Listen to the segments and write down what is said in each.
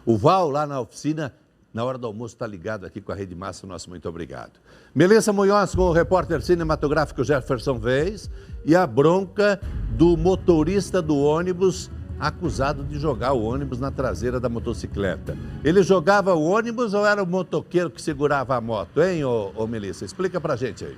O Val, lá na oficina, na hora do almoço, está ligado aqui com a Rede Massa. Nosso muito obrigado. Melissa Munhoz com o repórter cinematográfico Jefferson Vez e a bronca do motorista do ônibus acusado de jogar o ônibus na traseira da motocicleta. Ele jogava o ônibus ou era o motoqueiro que segurava a moto, hein, ô Melissa? Explica pra gente aí.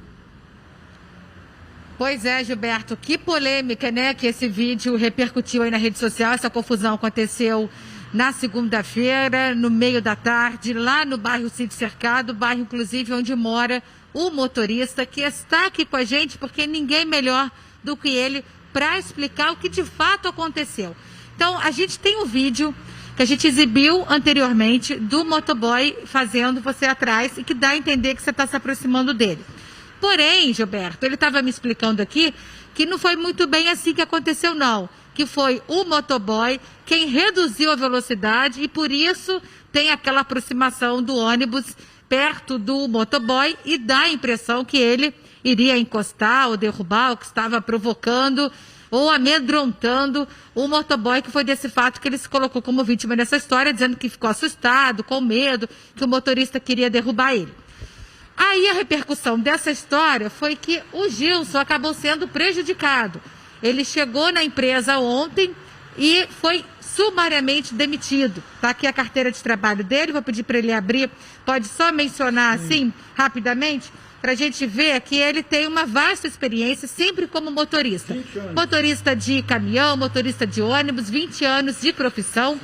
Pois é, Gilberto, que polêmica, né, que esse vídeo repercutiu aí na rede social. Essa confusão aconteceu na segunda-feira, no meio da tarde, lá no bairro Sítio Cercado, bairro, inclusive, onde mora o motorista, que está aqui com a gente, porque ninguém melhor do que ele para explicar o que de fato aconteceu. Então, a gente tem um vídeo que a gente exibiu anteriormente do motoboy fazendo você atrás e que dá a entender que você está se aproximando dele. Porém, Gilberto, ele estava me explicando aqui que não foi muito bem assim que aconteceu, não. Que foi o motoboy quem reduziu a velocidade e por isso tem aquela aproximação do ônibus perto do motoboy e dá a impressão que ele iria encostar ou derrubar, ou que estava provocando ou amedrontando o motoboy, que foi desse fato que ele se colocou como vítima dessa história, dizendo que ficou assustado, com medo, que o motorista queria derrubar ele. Aí a repercussão dessa história foi que o Gilson acabou sendo prejudicado. Ele chegou na empresa ontem e foi sumariamente demitido. Está aqui a carteira de trabalho dele, vou pedir para ele abrir. Pode só mencionar assim, rapidamente, para a gente ver que ele tem uma vasta experiência, sempre como motorista. Motorista de caminhão, motorista de ônibus, 20 anos de profissão,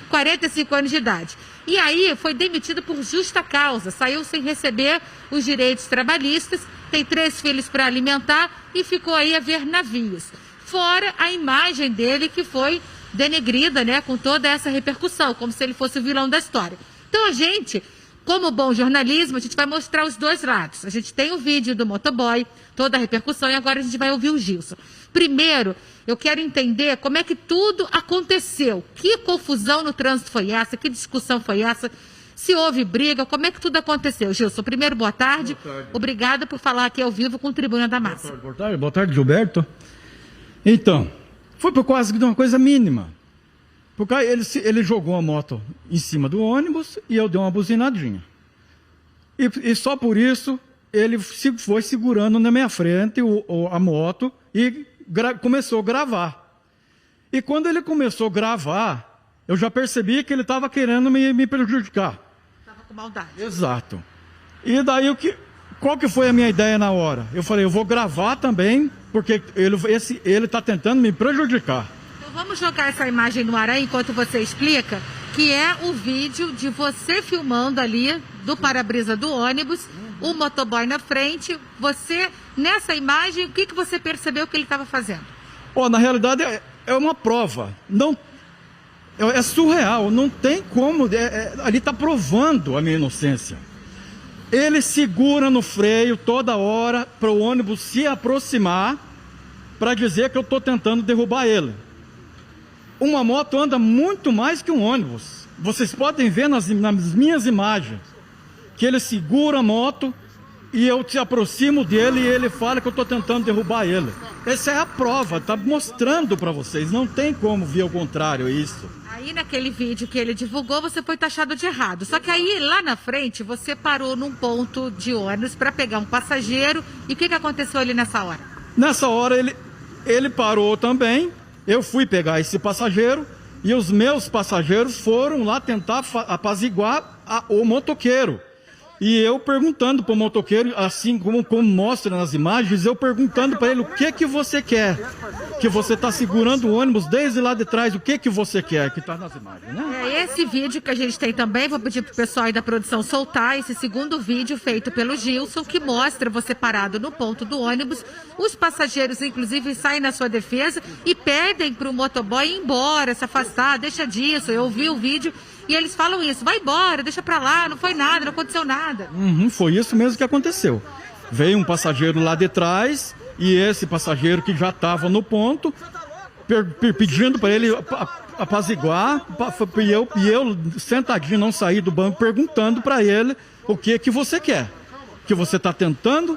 45 anos de idade. E aí foi demitido por justa causa, saiu sem receber os direitos trabalhistas, tem 3 filhos para alimentar e ficou aí a ver navios. Fora a imagem dele que foi denegrida, né, com toda essa repercussão, como se ele fosse o vilão da história. Então a gente, como bom jornalismo, a gente vai mostrar os dois lados. A gente tem o vídeo do motoboy, toda a repercussão, e agora a gente vai ouvir o Gilson. Primeiro, eu quero entender como é que tudo aconteceu. Que confusão no trânsito foi essa? Que discussão foi essa? Se houve briga, como é que tudo aconteceu? Gilson, primeiro, boa tarde. Boa tarde. Obrigada por falar aqui ao vivo com o Tribuna da Massa. Boa tarde, Gilberto. Então, foi por quase uma coisa mínima. Porque ele jogou a moto em cima do ônibus e eu dei uma buzinadinha. E só por isso ele foi segurando na minha frente a moto e começou a gravar. E quando ele começou a gravar, eu já percebi que ele estava querendo me prejudicar. Estava com maldade. Exato. E daí qual que foi a minha ideia na hora? Eu falei, eu vou gravar também, porque ele está tentando me prejudicar. Então vamos jogar essa imagem no ar aí, enquanto você explica, que é o vídeo de você filmando ali do para-brisa do ônibus, o motoboy na frente. Você, nessa imagem, o que você percebeu que ele estava fazendo? Na realidade é uma prova. É surreal, não tem como. Ali está provando a minha inocência. Ele segura no freio toda hora para o ônibus se aproximar para dizer que eu estou tentando derrubar ele. Uma moto anda muito mais que um ônibus. Vocês podem ver nas minhas imagens que ele segura a moto e eu te aproximo dele e ele fala que eu estou tentando derrubar ele. Essa é a prova, está mostrando para vocês, não tem como ver o contrário isso. Aí naquele vídeo que ele divulgou, você foi taxado de errado. Só que aí, lá na frente, você parou num ponto de ônibus para pegar um passageiro. E o que aconteceu ali nessa hora? Nessa hora ele parou também, eu fui pegar esse passageiro e os meus passageiros foram lá tentar apaziguar o motoqueiro. E eu perguntando para o motoqueiro, assim como mostra nas imagens, eu perguntando para ele o que você quer. Que você está segurando o ônibus desde lá de trás, o que você quer, que está nas imagens, né? É esse vídeo que a gente tem também, vou pedir para o pessoal aí da produção soltar esse segundo vídeo feito pelo Gilson, que mostra você parado no ponto do ônibus. Os passageiros, inclusive, saem na sua defesa e pedem para o motoboy ir embora, se afastar, deixa disso. Eu ouvi o vídeo e eles falam isso, vai embora, deixa para lá, não foi nada, não aconteceu nada. Foi isso mesmo que aconteceu. Veio um passageiro lá de trás e esse passageiro que já estava no ponto, pedindo para ele apaziguar, e eu sentadinho, não saí do banco, perguntando para ele o que você quer. Que você está tentando,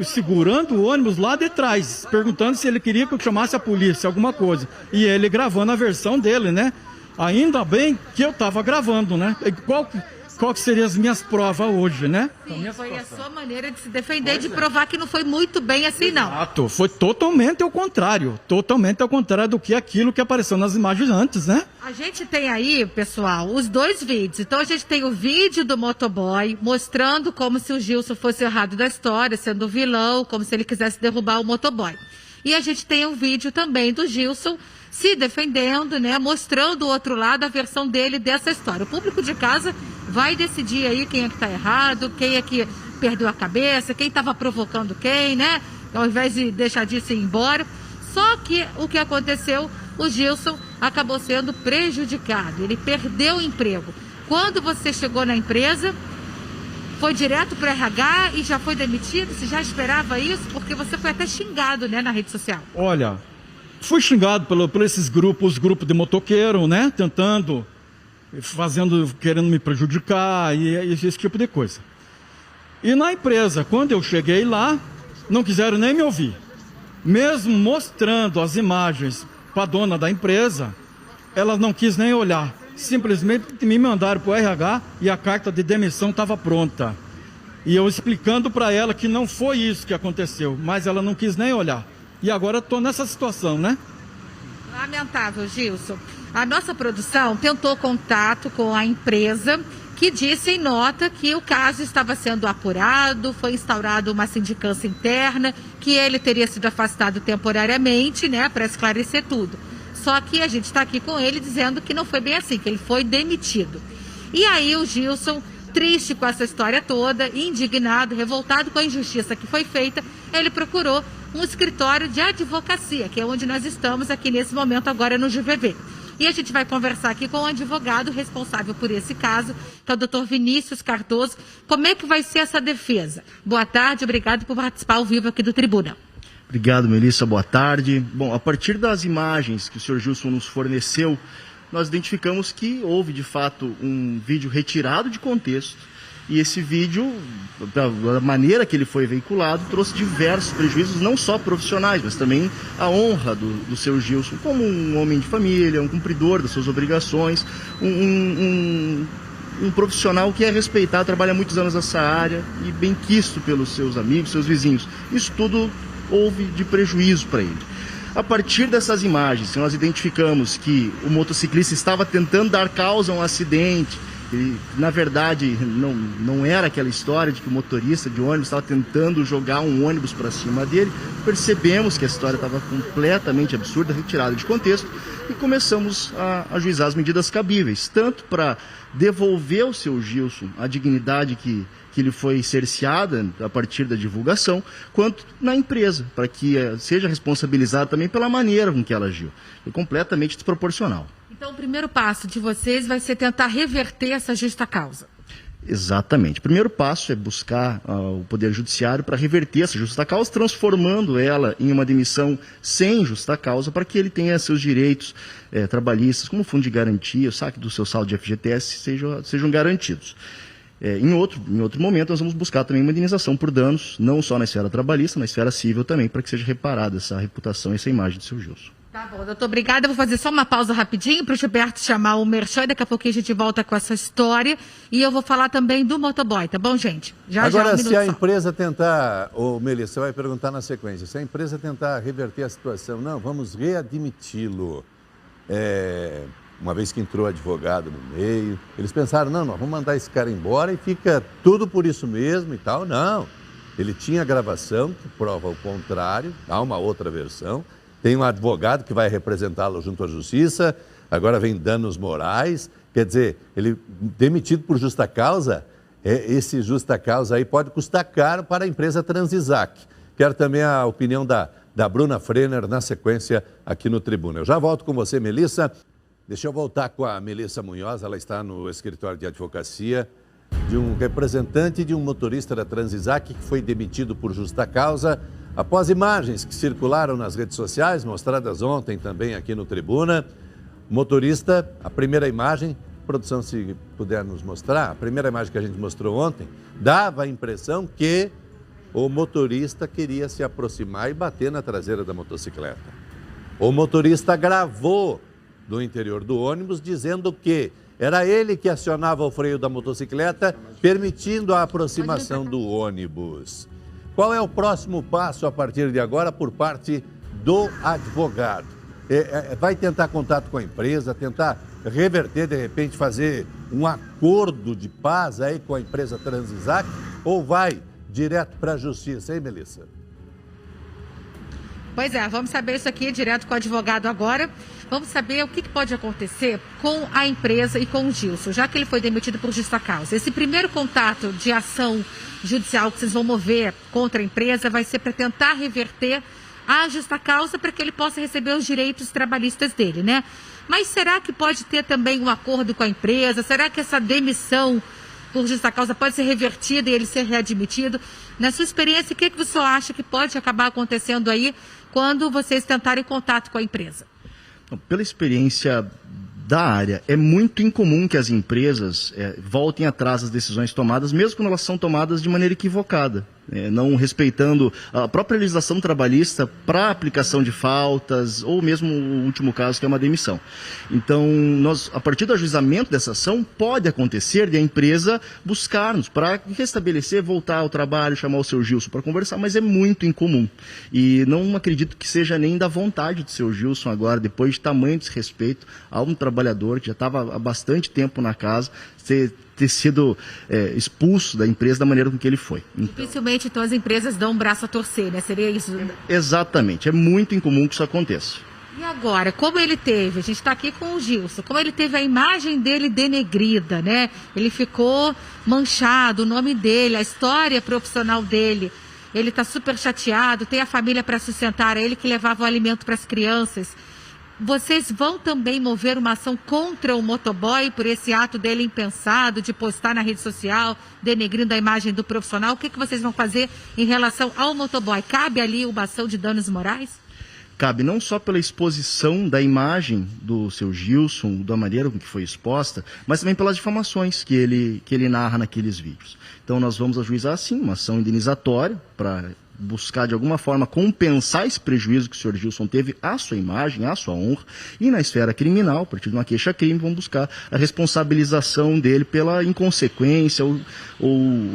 segurando o ônibus lá de trás, perguntando se ele queria que eu chamasse a polícia, alguma coisa. E ele gravando a versão dele, né? Ainda bem que eu estava gravando, né? Qual que seriam as minhas provas hoje, né? Sim, foi a sua maneira de se defender, de provar que não foi muito bem assim, não. Exato, foi totalmente ao contrário do que aquilo que apareceu nas imagens antes, né? A gente tem aí, pessoal, os dois vídeos. Então a gente tem o vídeo do motoboy mostrando como se o Gilson fosse errado da história, sendo o vilão, como se ele quisesse derrubar o motoboy. E a gente tem um vídeo também do Gilson se defendendo, né, mostrando o outro lado, a versão dele dessa história. O público de casa vai decidir aí quem é que está errado, quem é que perdeu a cabeça, quem estava provocando quem, né, ao invés de deixar disso ir embora. Só que o que aconteceu, o Gilson acabou sendo prejudicado, ele perdeu o emprego. Quando você chegou na empresa, foi direto para o RH e já foi demitido? Você já esperava isso? Porque você foi até xingado, né, na rede social. Olha, fui xingado por esses grupos, os grupos de motoqueiro, né? Querendo me prejudicar e esse tipo de coisa. E na empresa, quando eu cheguei lá, não quiseram nem me ouvir. Mesmo mostrando as imagens para a dona da empresa, ela não quis nem olhar. Simplesmente me mandaram para o RH e a carta de demissão estava pronta. E eu explicando para ela que não foi isso que aconteceu, mas ela não quis nem olhar. E agora estou nessa situação, né? Lamentável, Gilson. A nossa produção tentou contato com a empresa, que disse em nota que o caso estava sendo apurado, foi instaurada uma sindicância interna, que ele teria sido afastado temporariamente, né, para esclarecer tudo. Só que a gente está aqui com ele dizendo que não foi bem assim, que ele foi demitido. E aí o Gilson, triste com essa história toda, indignado, revoltado com a injustiça que foi feita, ele procurou um escritório de advocacia, que é onde nós estamos aqui nesse momento agora no GVV. E a gente vai conversar aqui com o advogado responsável por esse caso, que é o Dr. Vinícius Cardoso. Como é que vai ser essa defesa? Boa tarde, obrigado por participar ao vivo aqui do Tribuna. Obrigado, Melissa, boa tarde. Bom, a partir das imagens que o senhor Gilson nos forneceu, nós identificamos que houve, de fato, um vídeo retirado de contexto. E esse vídeo, da maneira que ele foi veiculado, trouxe diversos prejuízos, não só profissionais, mas também a honra do seu Gilson, como um homem de família, um cumpridor das suas obrigações, um profissional que é respeitado, trabalha há muitos anos nessa área e bem quisto pelos seus amigos, seus vizinhos. Isso tudo houve de prejuízo para ele. A partir dessas imagens, nós identificamos que o motociclista estava tentando dar causa a um acidente. E, na verdade, não era aquela história de que o motorista de ônibus estava tentando jogar um ônibus para cima dele. Percebemos que a história estava completamente absurda, retirada de contexto, e começamos a ajuizar as medidas cabíveis, tanto para devolver ao seu Gilson a dignidade que ele foi cerceada a partir da divulgação, quanto na empresa, para que seja responsabilizada também pela maneira com que ela agiu. Foi completamente desproporcional. Então, o primeiro passo de vocês vai ser tentar reverter essa justa causa. Exatamente. O primeiro passo é buscar o Poder Judiciário para reverter essa justa causa, transformando ela em uma demissão sem justa causa, para que ele tenha seus direitos trabalhistas, como fundo de garantia, o saque do seu saldo de FGTS sejam garantidos. Em outro momento, nós vamos buscar também uma indenização por danos, não só na esfera trabalhista, na esfera civil também, para que seja reparada essa reputação, essa imagem do seu Gilson. Tá bom, doutor, obrigada. Eu vou fazer só uma pausa rapidinho para o Gilberto chamar o Merchan, daqui a pouquinho a gente volta com essa história e eu vou falar também do motoboy, tá bom, gente? Agora, se a empresa tentar, Melissa vai perguntar na sequência, se a empresa tentar reverter a situação, não, vamos readmiti-lo, uma vez que entrou advogado no meio, eles pensaram, não, vamos mandar esse cara embora e fica tudo por isso mesmo e tal, não. Ele tinha gravação que prova o contrário, há uma outra versão. Tem um advogado que vai representá-lo junto à justiça, agora vem danos morais, quer dizer, ele demitido por justa causa, esse justa causa aí pode custar caro para a empresa Transisac. Quero também a opinião da Bruna Frenner na sequência aqui no Tribuna. Eu já volto com você, Melissa. Deixa eu voltar com a Melissa Munhoz, ela está no escritório de advocacia de um representante de um motorista da Transisac que foi demitido por justa causa. Após imagens que circularam nas redes sociais, mostradas ontem também aqui no Tribuna, o motorista, a primeira imagem, produção, se puder nos mostrar, a primeira imagem que a gente mostrou ontem, dava a impressão que o motorista queria se aproximar e bater na traseira da motocicleta. O motorista gravou do interior do ônibus, dizendo que era ele que acionava o freio da motocicleta, permitindo a aproximação do ônibus. Qual é o próximo passo a partir de agora por parte do advogado? Vai tentar contato com a empresa, tentar reverter, de repente, fazer um acordo de paz aí com a empresa Transisach, ou vai direto para a justiça, hein, Melissa? Pois é, vamos saber isso aqui direto com o advogado agora. Vamos saber o que pode acontecer com a empresa e com o Gilson, já que ele foi demitido por justa causa. Esse primeiro contato de ação judicial que vocês vão mover contra a empresa vai ser para tentar reverter a justa causa para que ele possa receber os direitos trabalhistas dele, né? Mas será que pode ter também um acordo com a empresa? Será que essa demissão por justa causa pode ser revertida e ele ser readmitido? Na sua experiência, o que você acha que pode acabar acontecendo aí quando vocês tentarem contato com a empresa? Pela experiência da área, é muito incomum que as empresas voltem atrás das decisões tomadas, mesmo quando elas são tomadas de maneira equivocada, não respeitando a própria legislação trabalhista para aplicação de faltas, ou mesmo o último caso, que é uma demissão. Então, a partir do ajuizamento dessa ação, pode acontecer de a empresa buscar-nos para restabelecer, voltar ao trabalho, chamar o seu Gilson para conversar, mas é muito incomum. E não acredito que seja nem da vontade do seu Gilson agora, depois de tamanho desrespeito a um trabalhador que já estava há bastante tempo na casa, ter sido expulso da empresa da maneira com que ele foi. Dificilmente, então, as empresas dão um braço a torcer, né? Seria isso? Exatamente. É muito incomum que isso aconteça. E agora, como ele teve, a gente está aqui com o Gilson, como ele teve a imagem dele denegrida, né? Ele ficou manchado, o nome dele, a história profissional dele. Ele está super chateado, tem a família para sustentar, ele que levava o alimento para as crianças. Vocês vão também mover uma ação contra o motoboy por esse ato dele impensado de postar na rede social, denegrindo a imagem do profissional? O que vocês vão fazer em relação ao motoboy? Cabe ali uma ação de danos morais? Cabe não só pela exposição da imagem do seu Gilson, da maneira com que foi exposta, mas também pelas difamações que ele narra naqueles vídeos. Então nós vamos ajuizar, sim, uma ação indenizatória para buscar de alguma forma compensar esse prejuízo que o senhor Gilson teve à sua imagem, à sua honra, e na esfera criminal, a partir de uma queixa-crime, vamos buscar a responsabilização dele pela inconsequência ou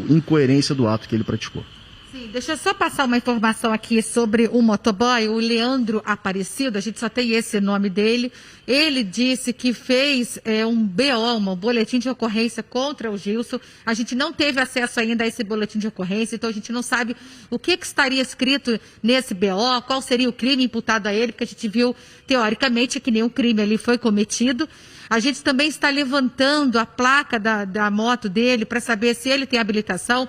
incoerência do ato que ele praticou. Sim, deixa eu só passar uma informação aqui sobre o motoboy, o Leandro Aparecido, a gente só tem esse nome dele. Ele disse que fez um BO, um boletim de ocorrência contra o Gilson. A gente não teve acesso ainda a esse boletim de ocorrência, então a gente não sabe o que estaria escrito nesse BO, qual seria o crime imputado a ele, porque a gente viu, teoricamente, que nenhum crime ali foi cometido. A gente também está levantando a placa da moto dele para saber se ele tem habilitação.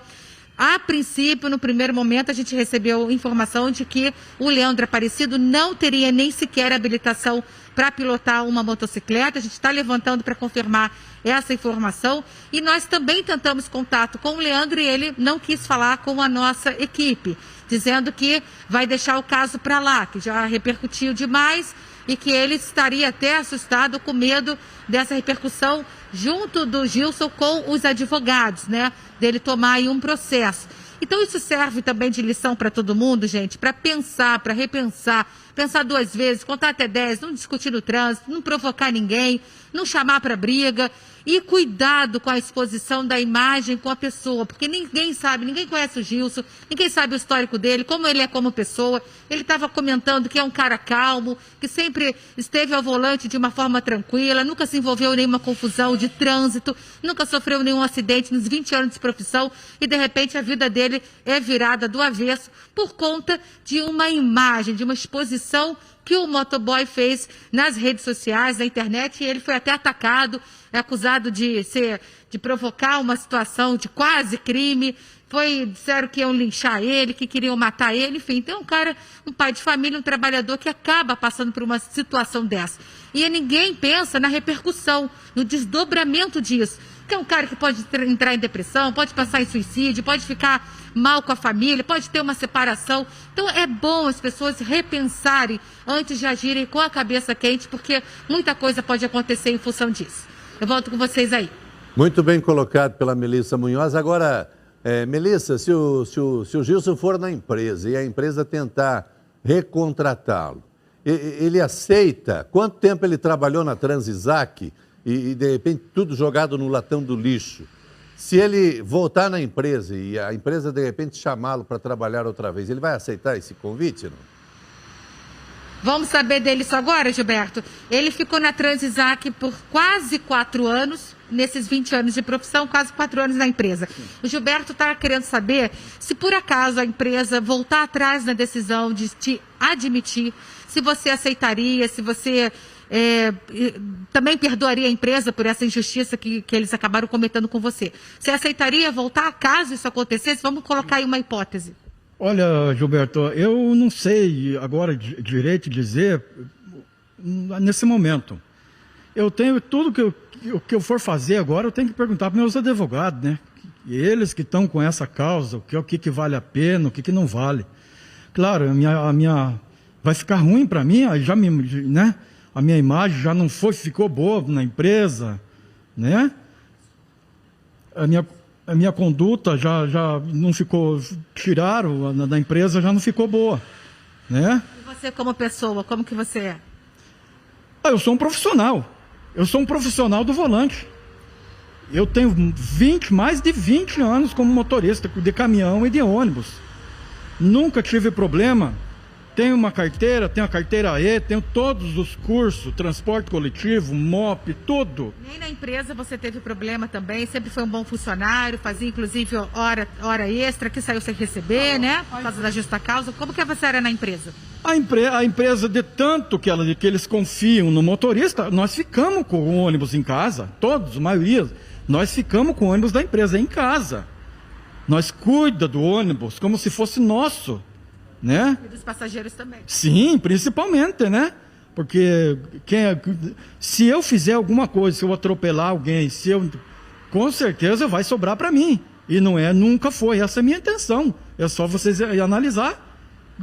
A princípio, no primeiro momento, a gente recebeu informação de que o Leandro Aparecido não teria nem sequer habilitação para pilotar uma motocicleta. A gente está levantando para confirmar essa informação. E nós também tentamos contato com o Leandro e ele não quis falar com a nossa equipe, dizendo que vai deixar o caso para lá, que já repercutiu demais e que ele estaria até assustado, com medo dessa repercussão junto do Gilson com os advogados, né? Dele tomar aí um processo. Então isso serve também de lição para todo mundo, gente, para pensar, para repensar, pensar duas vezes, contar até 10, não discutir no trânsito, não provocar ninguém, não chamar para briga. E cuidado com a exposição da imagem com a pessoa, porque ninguém sabe, ninguém conhece o Gilson, ninguém sabe o histórico dele, como ele é como pessoa. Ele estava comentando que é um cara calmo, que sempre esteve ao volante de uma forma tranquila, nunca se envolveu em nenhuma confusão de trânsito, nunca sofreu nenhum acidente nos 20 anos de profissão e, de repente, a vida dele é virada do avesso por conta de uma imagem, de uma exposição que o motoboy fez nas redes sociais, na internet, e ele foi até atacado, acusado de provocar uma situação de quase crime. Disseram que iam linchar ele, que queriam matar ele, enfim. Então, um pai de família, um trabalhador que acaba passando por uma situação dessa. E ninguém pensa na repercussão, no desdobramento disso. Que é um cara que pode entrar em depressão, pode passar em suicídio, pode ficar mal com a família, pode ter uma separação. Então é bom as pessoas repensarem antes de agirem com a cabeça quente, porque muita coisa pode acontecer em função disso. Eu volto com vocês aí. Muito bem colocado pela Melissa Munhoz. Agora, Melissa, se o Gilson for na empresa e a empresa tentar recontratá-lo, ele aceita? Quanto tempo ele trabalhou na Transisac e de repente tudo jogado no latão do lixo? Se ele voltar na empresa e a empresa de repente chamá-lo para trabalhar outra vez, ele vai aceitar esse convite, não? Vamos saber dele isso agora, Gilberto. Ele ficou na Transisac por quase 4 anos, nesses 20 anos de profissão, quase 4 anos na empresa. O Gilberto está querendo saber se por acaso a empresa voltar atrás na decisão de te admitir, se você aceitaria, se você também perdoaria a empresa por essa injustiça que eles acabaram cometendo com você. Você aceitaria voltar caso isso acontecesse? Vamos colocar aí uma hipótese. Olha, Gilberto, eu não sei agora direito dizer nesse momento. Eu tenho tudo que eu for fazer agora, eu tenho que perguntar para meus advogados, né? E eles que estão com essa causa, o que vale a pena, o que não vale. Claro, a minha vai ficar ruim para mim, né? A minha imagem já não ficou boa na empresa, né? A minha conduta já não ficou, tiraram da empresa, já não ficou boa, né? E você como pessoa, como que você é? Eu sou um profissional. Eu sou um profissional do volante. Eu tenho mais de 20 anos como motorista de caminhão e de ônibus. Nunca tive problema. Tenho uma carteira, tenho a carteira E, tenho todos os cursos, transporte coletivo, MOP, tudo. Nem na empresa você teve problema também, sempre foi um bom funcionário, fazia inclusive hora extra, que saiu sem receber, né? Por causa da justa causa. Como que você era na empresa? A empresa, de tanto que eles confiam no motorista, nós ficamos com o ônibus em casa, todos, a maioria, nós ficamos com o ônibus da empresa em casa. Nós cuidamos do ônibus como se fosse nosso. Né? E dos passageiros também. Sim, principalmente, né? Porque se eu fizer alguma coisa, se eu atropelar alguém, com certeza vai sobrar para mim. E nunca foi essa a minha intenção. É só vocês analisar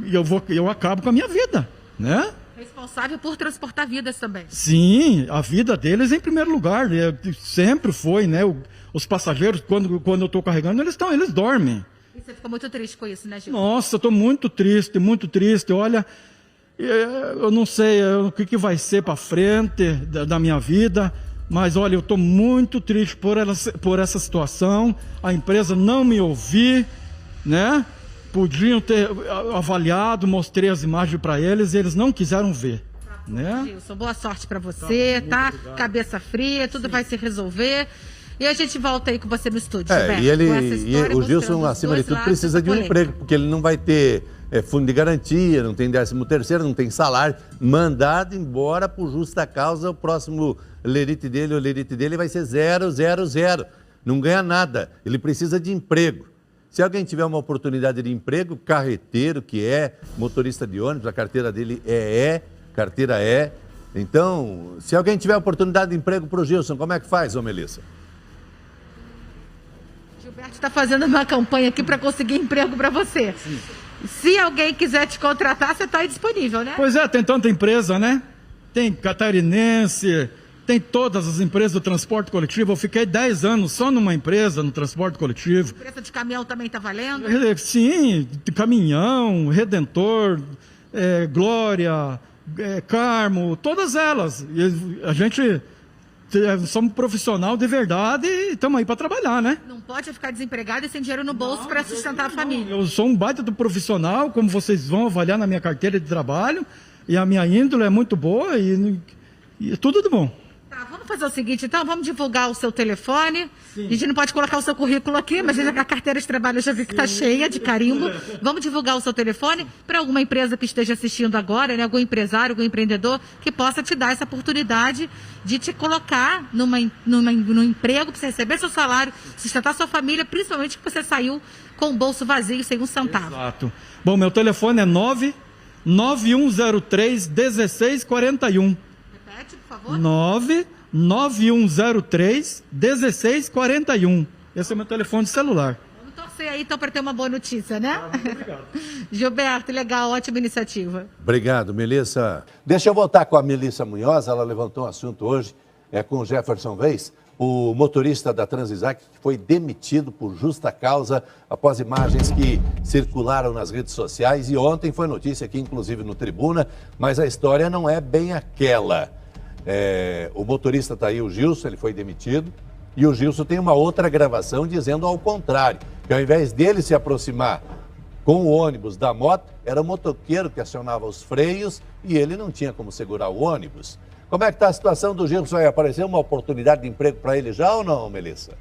e eu acabo com a minha vida, né? Responsável por transportar vidas também. Sim, a vida deles em primeiro lugar. Sempre foi, né? Os passageiros, quando eu estou carregando, eles dormem. E você ficou muito triste com isso, né, Gil? Nossa, eu estou muito triste, muito triste. Olha, eu não sei o que vai ser para frente da minha vida, mas olha, eu estou muito triste por essa situação. A empresa não me ouviu, né? Podiam ter avaliado, mostrei as imagens para eles e eles não quiseram ver. Né? Gilson, boa sorte para você, tá? Cabeça fria, tudo vai se resolver. E a gente volta aí com você no estúdio, Gilberto. O Gilson, acima de tudo, precisa de um emprego, porque ele não vai ter fundo de garantia, não tem 13º, não tem salário. Mandado embora por justa causa, o próximo lerite dele vai ser 000. Não ganha nada. Ele precisa de emprego. Se alguém tiver uma oportunidade de emprego, carreteiro, que é motorista de ônibus, a carteira dele carteira E. Então, se alguém tiver oportunidade de emprego para o Gilson, como é que faz, ô Melissa? Gilberto está fazendo uma campanha aqui para conseguir emprego para você. Sim. Se alguém quiser te contratar, você está aí disponível, né? Pois é, tem tanta empresa, né? Tem catarinense, tem todas as empresas do transporte coletivo. Eu fiquei 10 anos só numa empresa, no transporte coletivo. Empresa de caminhão também está valendo? Sim, caminhão, Redentor, Glória, Carmo, todas elas. E a gente... somos profissional de verdade e estamos aí para trabalhar, né? Não pode ficar desempregado e sem dinheiro no bolso para sustentar a família. Eu sou um baita do profissional, como vocês vão avaliar na minha carteira de trabalho, e a minha índole é muito boa e tudo de bom. Tá, vamos fazer o seguinte, então, vamos divulgar o seu telefone. Sim. A gente não pode colocar o seu currículo aqui, mas a carteira de trabalho eu já vi que está cheia de carimbo. Vamos divulgar o seu telefone para alguma empresa que esteja assistindo agora, né? Algum empresário, algum empreendedor que possa te dar essa oportunidade de te colocar num emprego para você receber seu salário, sustentar sua família, principalmente que você saiu com o bolso vazio, sem um centavo. Exato. Bom, meu telefone é 99103-1641. Repete, por favor. 99103-1641. Esse é meu telefone de celular. Vamos torcer aí, então, para ter uma boa notícia, né? Muito obrigado. Gilberto, legal, ótima iniciativa. Obrigado, Melissa. Deixa eu voltar com a Melissa Munhoz, ela levantou um assunto hoje com o Jefferson Veis. o motorista da Transissac, que foi demitido por justa causa após imagens que circularam nas redes sociais. E ontem foi notícia aqui, inclusive no Tribuna, mas a história não é bem aquela. O motorista está aí, o Gilson, ele foi demitido. E o Gilson tem uma outra gravação dizendo ao contrário, que ao invés dele se aproximar com o ônibus da moto, era o motoqueiro que acionava os freios e ele não tinha como segurar o ônibus. Como é que está a situação do Gilson? Vai aparecer uma oportunidade de emprego para ele já ou não, Melissa?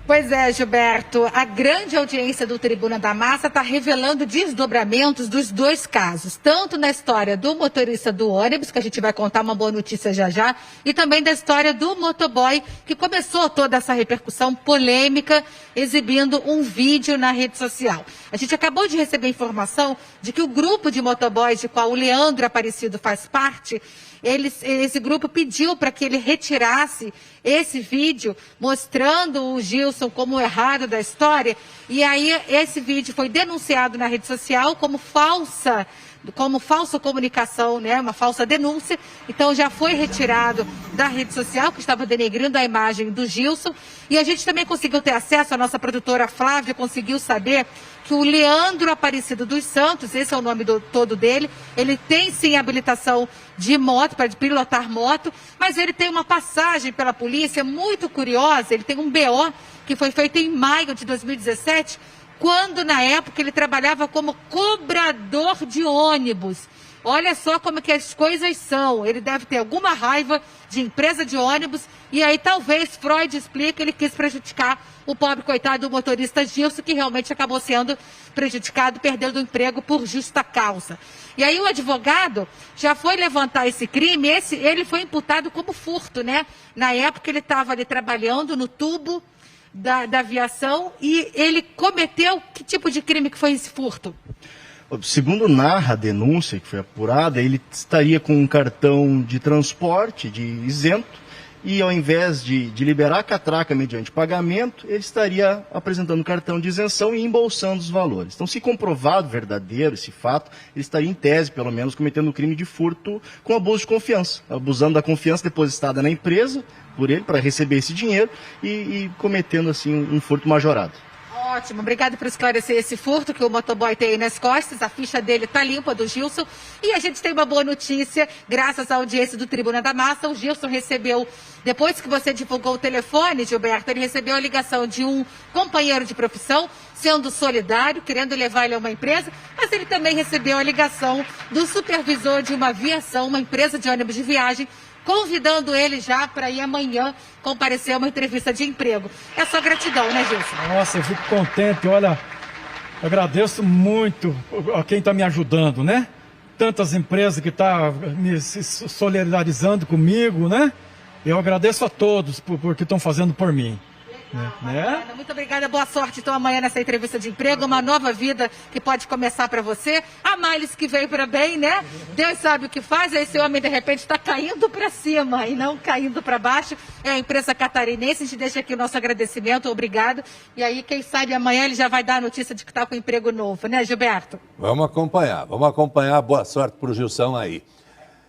Pois é, Gilberto, a grande audiência do Tribuna da Massa está revelando desdobramentos dos dois casos, tanto na história do motorista do ônibus, que a gente vai contar uma boa notícia já já, e também da história do motoboy, que começou toda essa repercussão polêmica, exibindo um vídeo na rede social. A gente acabou de receber informação de que o grupo de motoboys, de qual o Leandro Aparecido faz parte, esse grupo pediu para que ele retirasse esse vídeo mostrando o Gilson como o errado da história. E aí esse vídeo foi denunciado na rede social como falsa comunicação, né? Uma falsa denúncia. Então já foi retirado da rede social, que estava denegrindo a imagem do Gilson. E a gente também conseguiu ter acesso, a nossa produtora Flávia conseguiu saber que o Leandro Aparecido dos Santos, esse é o nome todo dele, ele tem sim habilitação de moto, para pilotar moto, mas ele tem uma passagem pela polícia muito curiosa. Ele tem um BO que foi feito em maio de 2017, quando na época ele trabalhava como cobrador de ônibus. Olha só como que as coisas são. Ele deve ter alguma raiva de empresa de ônibus e aí talvez Freud explique, ele quis prejudicar o pobre coitado do motorista Gilson, que realmente acabou sendo prejudicado, perdendo o emprego por justa causa. E aí o advogado já foi levantar esse crime, ele foi imputado como furto, né? Na época ele estava ali trabalhando no tubo da aviação e ele cometeu que tipo de crime que foi esse furto? Segundo narra a denúncia que foi apurada, ele estaria com um cartão de transporte de isento e ao invés de liberar a catraca mediante pagamento, ele estaria apresentando cartão de isenção e embolsando os valores. Então, se comprovado verdadeiro esse fato, ele estaria em tese, pelo menos, cometendo um crime de furto com abuso de confiança, abusando da confiança depositada na empresa por ele para receber esse dinheiro e cometendo assim um furto majorado. Ótimo, obrigado por esclarecer esse furto que o motoboy tem aí nas costas. A ficha dele está limpa, do Gilson. E a gente tem uma boa notícia, graças à audiência do Tribuna da Massa. O Gilson recebeu, depois que você divulgou o telefone, Gilberto, ele recebeu a ligação de um companheiro de profissão, sendo solidário, querendo levar ele a uma empresa, mas ele também recebeu a ligação do supervisor de uma aviação, uma empresa de ônibus de viagem, convidando ele já para ir amanhã comparecer a uma entrevista de emprego. É só gratidão, né, Gilson? Nossa, eu fico contente, olha, agradeço muito a quem está me ajudando, né? Tantas empresas que estão se solidarizando comigo, né? Eu agradeço a todos por que estão fazendo por mim. Né? Muito obrigada, boa sorte então amanhã nessa entrevista de emprego, uma nova vida que pode começar para você. A Miles que veio para bem, né? Deus sabe o que faz, esse homem de repente está caindo para cima e não caindo para baixo. É a empresa catarinense, a gente deixa aqui o nosso agradecimento, obrigado. E aí, quem sabe amanhã ele já vai dar a notícia de que está com emprego novo, né, Gilberto? Vamos acompanhar, boa sorte para o Gilson aí.